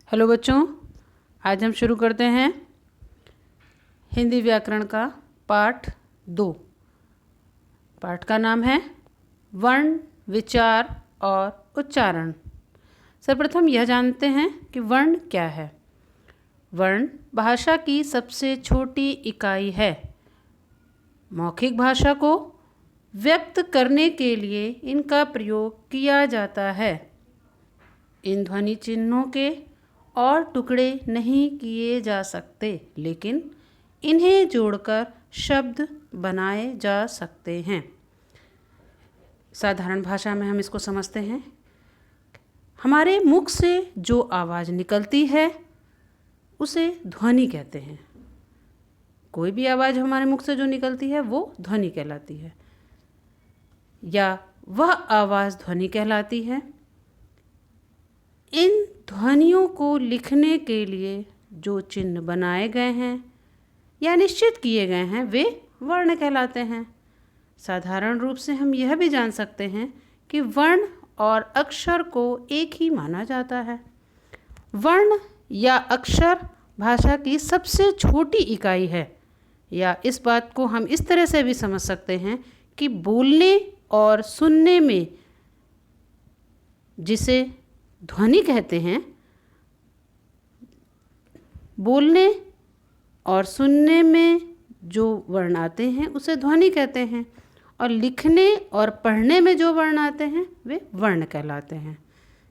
Hello बच्चों, आज हम शुरू करते हैं हिंदी व्याकरण का पाठ 2। पाठ का नाम है वर्ण, विचार और उच्चारण। सर्वप्रथम यह जानते हैं कि वर्ण क्या है। वर्ण भाषा की सबसे छोटी इकाई है। मौखिक भाषा को व्यक्त करने के लिए इनका प्रयोग किया जाता है। इन ध्वनि चिन्हों के और टुकड़े नहीं किए जा सकते, लेकिन इन्हें जोड़कर शब्द बनाए जा सकते हैं। साधारण भाषा में हम इसको समझते हैं। हमारे मुख से जो आवाज़ निकलती है उसे ध्वनि कहते हैं। कोई भी आवाज़ हमारे मुख से जो निकलती है वो ध्वनि कहलाती है, या वह आवाज़ ध्वनि कहलाती है। इन ध्वनियों को लिखने के लिए जो चिन्ह बनाए गए हैं या निश्चित किए गए हैं वे वर्ण कहलाते हैं। साधारण रूप से हम यह भी जान सकते हैं कि वर्ण और अक्षर को एक ही माना जाता है। वर्ण या अक्षर भाषा की सबसे छोटी इकाई है, या इस बात को हम इस तरह से भी समझ सकते हैं कि बोलने और सुनने में जिसे ध्वनि कहते हैं, बोलने और सुनने में जो वर्ण आते हैं उसे ध्वनि कहते हैं, और लिखने और पढ़ने में जो वर्ण आते हैं वे वर्ण कहलाते हैं।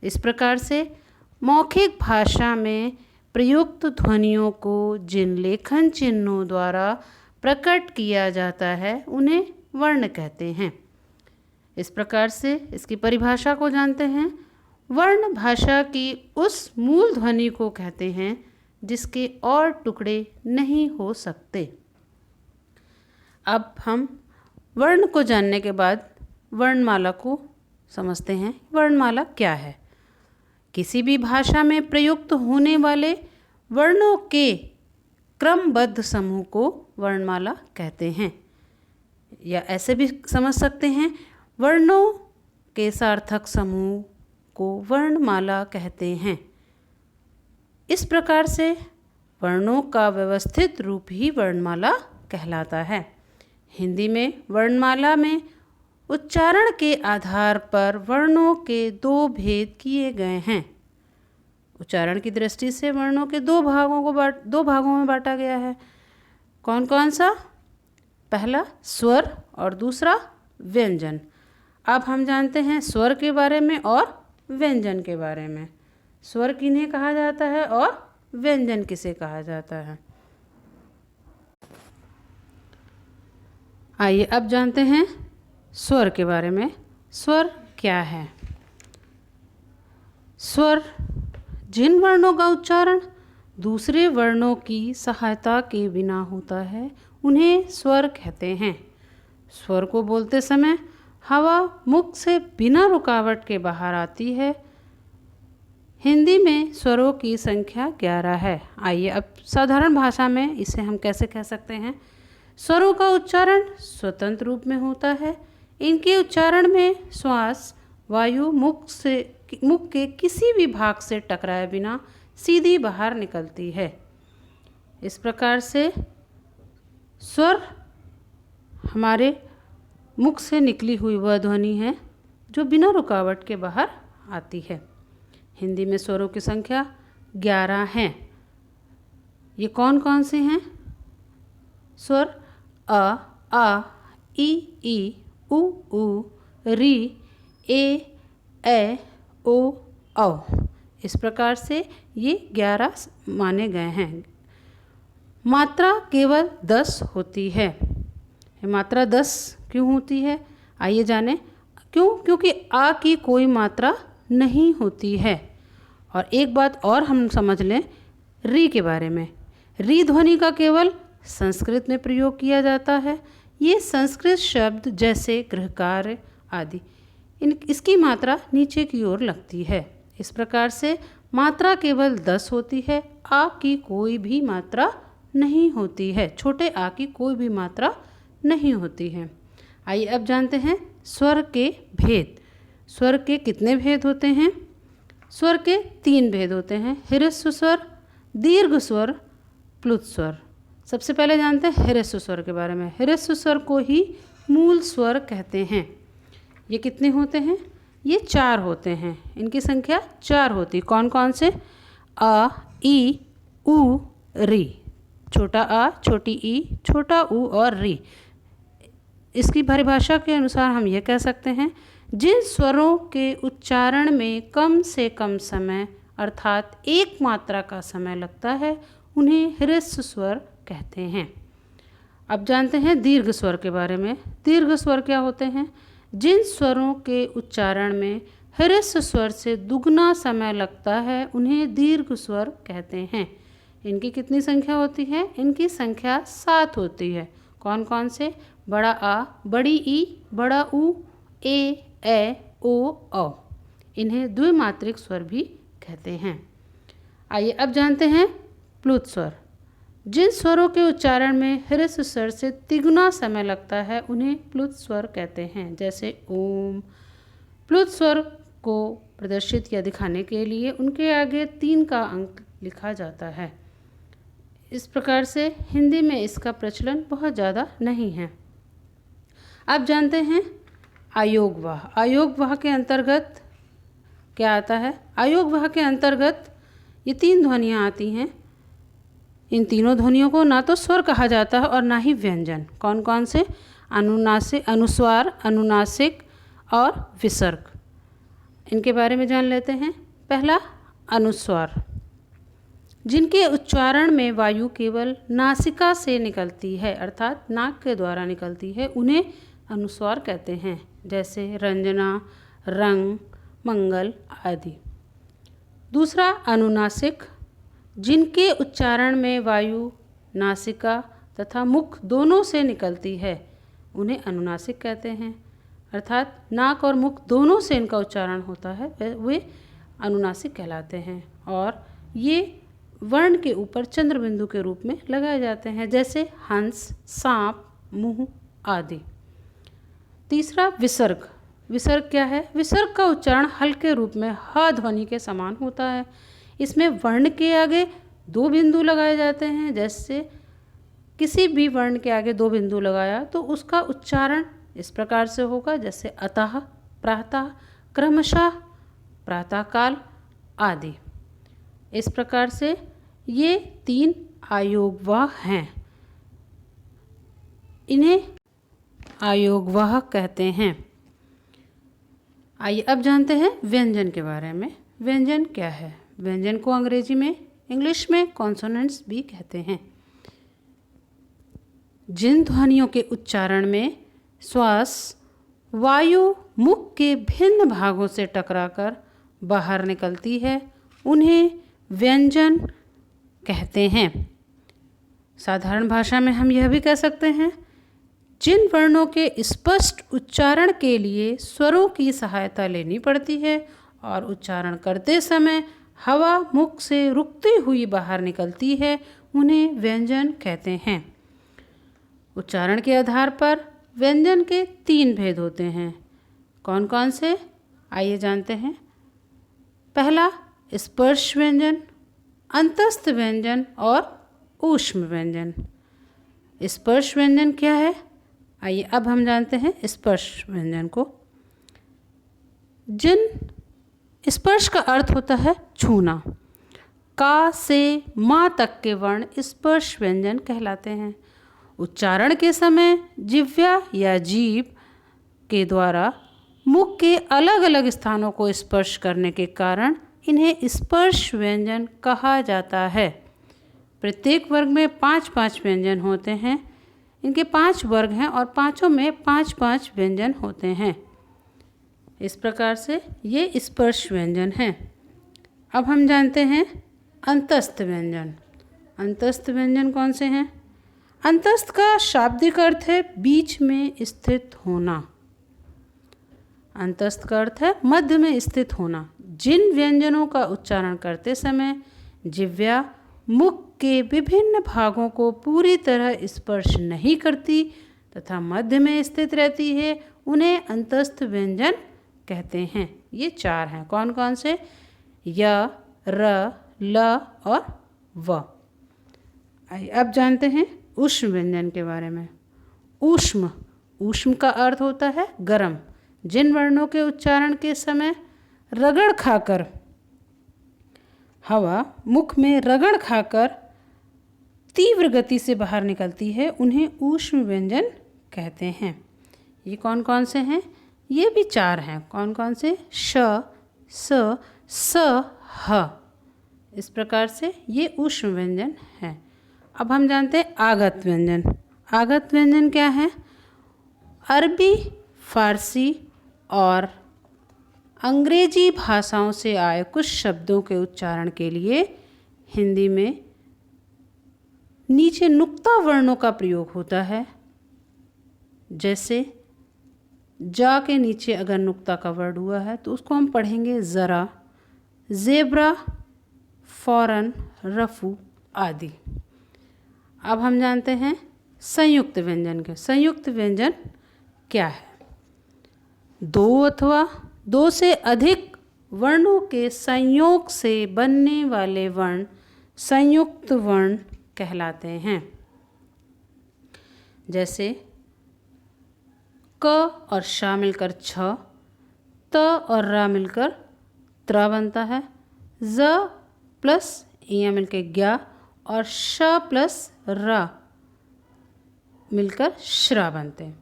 इस प्रकार से मौखिक भाषा में प्रयुक्त ध्वनियों को जिन लेखन चिन्हों द्वारा प्रकट किया जाता है उन्हें वर्ण कहते हैं। इस प्रकार से इसकी परिभाषा को जानते हैं। वर्ण भाषा की उस मूल ध्वनि को कहते हैं जिसके और टुकड़े नहीं हो सकते। अब हम वर्ण को जानने के बाद वर्णमाला को समझते हैं। वर्णमाला क्या है? किसी भी भाषा में प्रयुक्त होने वाले वर्णों के क्रमबद्ध समूह को वर्णमाला कहते हैं, या ऐसे भी समझ सकते हैं वर्णों के सार्थक समूह को वर्णमाला कहते हैं। इस प्रकार से वर्णों का व्यवस्थित रूप ही वर्णमाला कहलाता है। हिंदी में वर्णमाला में उच्चारण के आधार पर वर्णों के 2 भेद किए गए हैं। उच्चारण की दृष्टि से वर्णों के 2 भागों में बांटा गया है। कौन कौन सा? पहला स्वर और दूसरा व्यंजन। अब हम जानते हैं स्वर के बारे में और व्यंजन के बारे में। स्वर किन्हें कहा जाता है और व्यंजन किसे कहा जाता है? आइए अब जानते हैं स्वर के बारे में। स्वर क्या है? स्वर जिन वर्णों का उच्चारण दूसरे वर्णों की सहायता के बिना होता है उन्हें स्वर कहते हैं। स्वर को बोलते समय हवा मुख से बिना रुकावट के बाहर आती है। हिंदी में स्वरों की संख्या 11 है। आइए अब साधारण भाषा में इसे हम कैसे कह सकते हैं। स्वरों का उच्चारण स्वतंत्र रूप में होता है। इनके उच्चारण में श्वास वायु मुख के किसी भी भाग से टकराए बिना सीधी बाहर निकलती है। इस प्रकार से स्वर हमारे मुख से निकली हुई वह ध्वनि है जो बिना रुकावट के बाहर आती है। हिंदी में स्वरों की संख्या 11 हैं। ये कौन कौन से हैं? स्वर अ, आ, ई, उ, री, ए, ओ, औ। इस प्रकार से ये 11 माने गए हैं। मात्रा केवल 10 होती है। मात्रा 10 क्यों होती है? आइए जानें। क्योंकि आ की कोई मात्रा नहीं होती है। और एक बात और हम समझ लें री के बारे में। री ध्वनि का केवल संस्कृत में प्रयोग किया जाता है। ये संस्कृत शब्द जैसे गृहकार्य आदि इसकी मात्रा नीचे की ओर लगती है। इस प्रकार से मात्रा केवल 10 होती है। आ की कोई भी मात्रा नहीं होती है। छोटे आ की कोई भी मात्रा नहीं होती है। आइए अब जानते हैं स्वर के भेद। स्वर के कितने भेद होते हैं? स्वर के 3 भेद होते हैं, ह्रस्व स्वर, दीर्घ स्वर, प्लुत स्वर। सबसे पहले जानते हैं ह्रस्व स्वर के बारे में। ह्रस्व स्वर को ही मूल स्वर कहते हैं। ये कितने होते हैं? ये 4 होते हैं। इनकी संख्या 4 होती। कौन कौन से? अ, ई, उ, री। छोटा आ, छोटी ई, छोटा उ और री। इसकी परिभाषा के अनुसार हम यह कह सकते हैं, जिन स्वरों के उच्चारण में कम से कम समय अर्थात एक मात्रा का समय लगता है उन्हें ह्रस्व स्वर कहते हैं। अब जानते हैं दीर्घ स्वर के बारे में। दीर्घ स्वर क्या होते हैं? जिन स्वरों के उच्चारण में ह्रस्व स्वर से दुगना समय लगता है उन्हें दीर्घ स्वर कहते हैं। इनकी कितनी संख्या होती है? इनकी संख्या 7 होती है। कौन कौन से? बड़ा आ, बड़ी ई, बड़ा उ, ए, ओ, औ। इन्हें द्विमात्रिक स्वर भी कहते हैं। आइए अब जानते हैं प्लुत स्वर। जिन स्वरों के उच्चारण में ह्रस्व स्वर से तिगुना समय लगता है उन्हें प्लुत स्वर कहते हैं। जैसे ओम। प्लुत स्वर को प्रदर्शित या दिखाने के लिए उनके आगे 3 का अंक लिखा जाता है। इस प्रकार से हिंदी में इसका प्रचलन बहुत ज़्यादा नहीं है। अब जानते हैं आयोगवाह। आयोगवाह के अंतर्गत क्या आता है? आयोगवाह के अंतर्गत ये 3 ध्वनियाँ आती हैं। इन तीनों ध्वनियों को ना तो स्वर कहा जाता है और ना ही व्यंजन। कौन कौन से? अनुनासिक, अनुस्वार, अनुनासिक और विसर्ग। इनके बारे में जान लेते हैं। पहला अनुस्वार, जिनके उच्चारण में वायु केवल नासिका से निकलती है अर्थात नाक के द्वारा निकलती है उन्हें अनुस्वार कहते हैं। जैसे रंजना, रंग, मंगल आदि। दूसरा अनुनासिक, जिनके उच्चारण में वायु नासिका तथा मुख दोनों से निकलती है उन्हें अनुनासिक कहते हैं। अर्थात नाक और मुख दोनों से इनका उच्चारण होता है, वे अनुनासिक कहलाते हैं। और ये वर्ण के ऊपर चंद्र बिंदु के रूप में लगाए जाते हैं, जैसे हंस, सांप, मुंह आदि। तीसरा विसर्ग। विसर्ग क्या है? विसर्ग का उच्चारण हल्के रूप में ह ध्वनि के समान होता है। इसमें वर्ण के आगे 2 बिंदु लगाए जाते हैं। जैसे किसी भी वर्ण के आगे 2 बिंदु लगाया तो उसका उच्चारण इस प्रकार से होगा, जैसे अतः, प्रातः, क्रमशः, प्रातःकाल आदि। इस प्रकार से ये 3 आयोगवाह हैं। इन्हें आयोगवाह कहते हैं। आइए अब जानते हैं व्यंजन के बारे में। व्यंजन क्या है? व्यंजन को अंग्रेजी में, इंग्लिश में कॉन्सोनेंट्स भी कहते हैं। जिन ध्वनियों के उच्चारण में श्वास वायु मुख के भिन्न भागों से टकराकर बाहर निकलती है उन्हें व्यंजन कहते हैं। साधारण भाषा में हम यह भी कह सकते हैं, जिन वर्णों के स्पष्ट उच्चारण के लिए स्वरों की सहायता लेनी पड़ती है और उच्चारण करते समय हवा मुख से रुकती हुई बाहर निकलती है उन्हें व्यंजन कहते हैं। उच्चारण के आधार पर व्यंजन के 3 भेद होते हैं। कौन कौन से? आइए जानते हैं। पहला स्पर्श व्यंजन, अंतस्थ व्यंजन और ऊष्म व्यंजन। स्पर्श व्यंजन क्या है? आइए अब हम जानते हैं स्पर्श व्यंजन को। जिन स्पर्श का अर्थ होता है छूना। का से माँ तक के वर्ण स्पर्श व्यंजन कहलाते हैं। उच्चारण के समय जिह्वा या जीभ के द्वारा मुख के अलग अलग स्थानों को स्पर्श करने के कारण इन्हें स्पर्श व्यंजन कहा जाता है। प्रत्येक वर्ग में 5-5 व्यंजन होते हैं। इनके 5 वर्ग हैं और पाँचों में 5-5 व्यंजन होते हैं। इस प्रकार से ये स्पर्श व्यंजन हैं। अब हम जानते हैं अंतस्थ व्यंजन। अंतस्थ व्यंजन कौन से हैं? अंतस्थ का शाब्दिक अर्थ है बीच में स्थित होना। अंतस्थ का अर्थ है मध्य में स्थित होना। जिन व्यंजनों का उच्चारण करते समय जिह्वा मुख के विभिन्न भागों को पूरी तरह स्पर्श नहीं करती तथा मध्य में स्थित रहती है उन्हें अंतस्थ व्यंजन कहते हैं। ये 4 हैं। कौन कौन से? य, र, ल और व। आइए अब जानते हैं ऊष्म व्यंजन के बारे में। ऊष्म, ऊष्म का अर्थ होता है गर्म। जिन वर्णों के उच्चारण के समय रगड़ खाकर हवा मुख में रगड़ खाकर तीव्र गति से बाहर निकलती है, उन्हें ऊष्म व्यंजन कहते हैं। ये कौन कौन से हैं? ये भी 4 हैं। कौन कौन से? श, स, स, ह। इस प्रकार से ये ऊष्म व्यंजन हैं। अब हम जानते हैं आगत व्यंजन। आगत व्यंजन क्या है? अरबी, फारसी और अंग्रेजी भाषाओं से आए कुछ शब्दों के उच्चारण के लिए हिंदी में नीचे नुक्ता वर्णों का प्रयोग होता है। जैसे जा के नीचे अगर नुक्ता का वर्ड हुआ है तो उसको हम पढ़ेंगे ज़रा, ज़ेब्रा, फौरन, रफू आदि। अब हम जानते हैं संयुक्त व्यंजन के। संयुक्त व्यंजन क्या है? 2 अथवा 2 से अधिक वर्णों के संयोग से बनने वाले वर्ण संयुक्त वर्ण कहलाते हैं। जैसे क और श मिलकर छ, त और र मिलकर त्र बनता है, ज प्लस य मिलकर ज्ञ और श प्लस र मिलकर श्रा बनते हैं।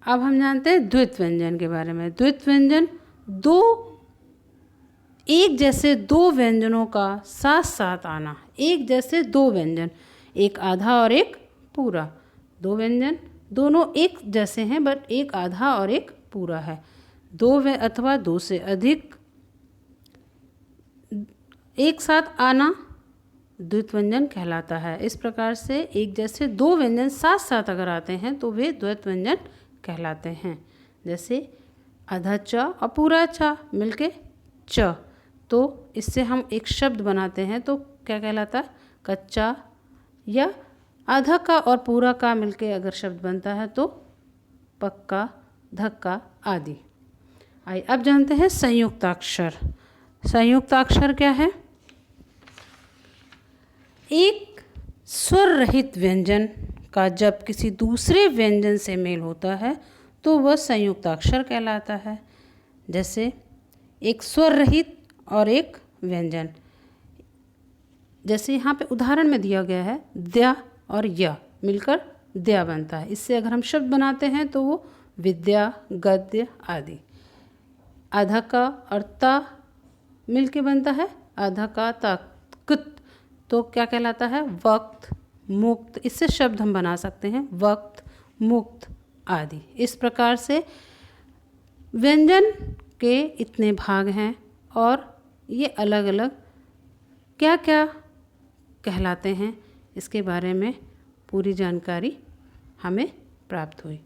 अब हम जानते हैं द्वित्व व्यंजन के बारे में। द्वित्व व्यंजन एक जैसे 2 व्यंजनों का साथ साथ आना। एक जैसे 2 व्यंजन, एक आधा और एक पूरा। 2 व्यंजन दोनों एक जैसे हैं बट एक आधा और एक पूरा है। 2 अथवा 2 से अधिक एक साथ आना द्वित्व व्यंजन कहलाता है। इस प्रकार से एक जैसे 2 व्यंजन साथ साथ अगर आते हैं तो वे द्वित्व व्यंजन कहलाते हैं। जैसे आधा च और पूरा च मिलके च, तो इससे हम एक शब्द बनाते हैं तो क्या कहलाता है? कच्चा। या आधा का और पूरा का मिलके अगर शब्द बनता है तो पक्का, धक्का आदि। आइए अब जानते हैं संयुक्ताक्षर। संयुक्ताक्षर क्या है? एक स्वर रहित व्यंजन का जब किसी दूसरे व्यंजन से मेल होता है तो वह संयुक्ताक्षर कहलाता है। जैसे एक स्वर रहित और एक व्यंजन, जैसे यहाँ पे उदाहरण में दिया गया है द्या और य मिलकर द्या बनता है। इससे अगर हम शब्द बनाते हैं तो वो विद्या, गद्य आदि। आधा का और ता मिलके बनता है आधा का ता कुत, तो क्या कहलाता है? वक्त, मुक्त। इससे शब्द हम बना सकते हैं वक्त, मुक्त आदि। इस प्रकार से व्यंजन के इतने भाग हैं और ये अलग अलग क्या क्या कहलाते हैं इसके बारे में पूरी जानकारी हमें प्राप्त हुई।